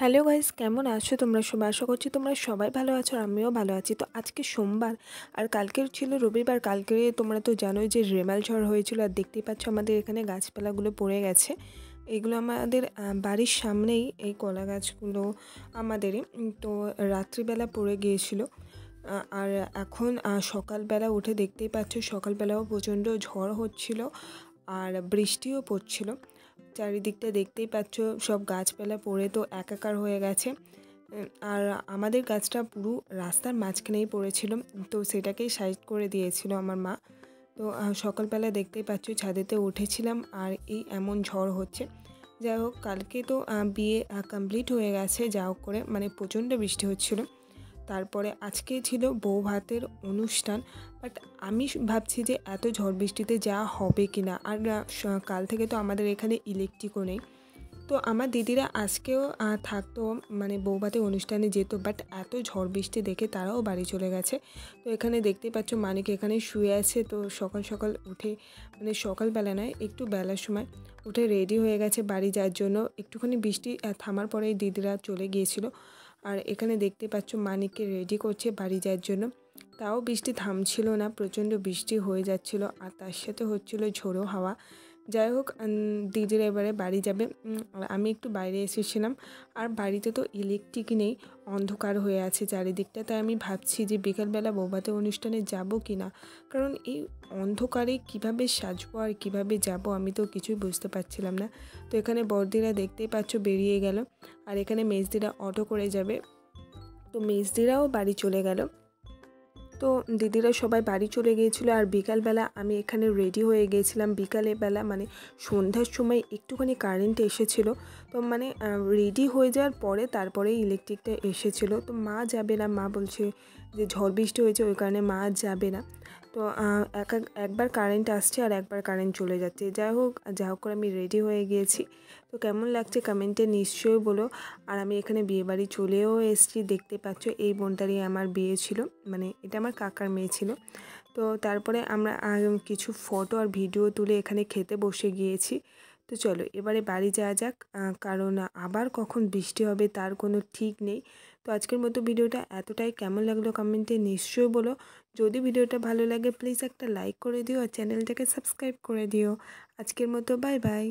Hello guys, কেমন আছো তোমরা সবাই? আশা করছি তোমরা সবাই ভালো আছো আর আমিও ভালো আছি। তো আজকে সোমবার আর কালকের ছিল রবিবার। কালকে তোমরা তো জানোই যে রেমাল ঝড় হয়েছিল, আর দেখতেই পাচ্ছ আমাদের এখানে গাছপালাগুলো পড়ে গেছে। এগুলো আমাদের বাড়ির সামনেই, এই কলা গাছগুলো আমাদেরই। তো রাত্রিবেলা পড়ে গিয়েছিল। আর এখন সকালবেলা উঠে দেখতেই পাচ্ছ, সকালবেলাও প্রচণ্ড ঝড় হচ্ছিল আর বৃষ্টিও পড়ছিল। চারিদিকটা দেখতেই পাচ্ছ, সব গাছপালা পড়ে তো একাকার হয়ে গেছে। আর আমাদের গাছটা পুরো রাস্তার মাঝখানেই পড়েছিল, তো সেটাকেই সাইড করে দিয়েছিল আমার মা। তো সকালবেলা দেখতেই পাচ্ছ ছাদেতে উঠেছিলাম আর এই এমন ঝড় হচ্ছে। যাই হোক, কালকে তো বিয়ে কমপ্লিট হয়ে গেছে যা হোক করে, মানে প্রচণ্ড বৃষ্টি হচ্ছিল। তারপরে আজকে ছিল বউ ভাতের অনুষ্ঠান, বাট আমি ভাবছি যে এত ঝড় বৃষ্টিতে যা হবে কি না। আর কাল থেকে তো আমাদের এখানে ইলেকট্রিকও নেই। তো আমার দিদিরা আজকেও থাকতো, মানে বৌভাতের অনুষ্ঠানে যেত, বাট এত ঝড় বৃষ্টি দেখে তারাও বাড়ি চলে গেছে। তো এখানে দেখতেই পাচ্ছ মানিক এখানে শুয়ে আছে। তো সকাল সকাল উঠে, মানে সকালবেলা নয়, একটু বেলার সময় উঠে রেডি হয়ে গেছে বাড়ি যাওয়ার জন্য। একটুখানি বৃষ্টি থামার পরেই দিদিরা চলে গিয়েছিল। আর এখানে দেখতে পাচ্ছ মানিককে রেডি করছে বাড়ি যাওয়ার জন্য। তাও বৃষ্টি থামছিল না, প্রচণ্ড বৃষ্টি হয়ে যাচ্ছিল আর তার সাথে হচ্ছিল ঝোড়ো হাওয়া। যাই হোক, দিদির এবারে বাড়ি যাবে। আর আমি একটু বাইরে এসেছিলাম, আর বাড়িতে তো ইলেকট্রিক নেই, অন্ধকার হয়ে আছে চারিদিকটা। তাই আমি ভাবছি যে বিকালবেলা বৌভাতের অনুষ্ঠানে যাব কি না, কারণ এই অন্ধকারে কিভাবে সাজবো আর কিভাবে যাব আমি তো কিছুই বুঝতে পারছিলাম না। তো এখানে বড়দিরা দেখতেই পাচ্ছ বেরিয়ে গেল, আর এখানে মেজদিরা অটো করে যাবে। তো মেজদিরাও বাড়ি চলে গেল। তো দিদিরা সবাই বাড়ি চলে গিয়েছিলো, আর বিকালবেলা আমি এখানে রেডি হয়ে গিয়েছিলাম। বিকালবেলা মানে সন্ধ্যার সময় একটুখানি কারেন্ট এসেছিলো। তো মানে রেডি হয়ে যাওয়ার পরে তারপরে ইলেকট্রিকটা এসেছিলো। তো মা যাবে না, মা বলছে যে ঝড় বৃষ্টি হয়েছে ওই কারণে মা যাবে না। তো একবার কারেন্ট আসছে আর একবার কারেন্ট চলে যাচ্ছে। যাই হোক, যা হোক করে আমি রেডি হয়ে গিয়েছি। তো কেমন লাগছে কমেন্টে নিশ্চয়ই বলো। আর আমি এখানে বিয়েবাড়ি চলেও এসেছি, দেখতে পাচ্ছ এই বোনটারই আমার বিয়ে ছিল, মানে এটা আমার কাকার মেয়ে ছিল। তো তারপরে আমরা কিছু ফটো আর ভিডিও তুলে এখানে খেতে বসে গিয়েছি। তো চলো এবারে বাড়ি যাওয়া যাক, কারণ আবার কখন বৃষ্টি হবে তার কোনো ঠিক নেই। তো আজকের মতো ভিডিওটা এতটাই। কেমন লাগলো কমেন্টে নিশ্চয়ই বলো। যদি ভিডিওটা ভালো লাগে প্লিজ একটা লাইক করে দিও আর চ্যানেলটাকে সাবস্ক্রাইব করে দিও। আজকের মতো বাই বাই।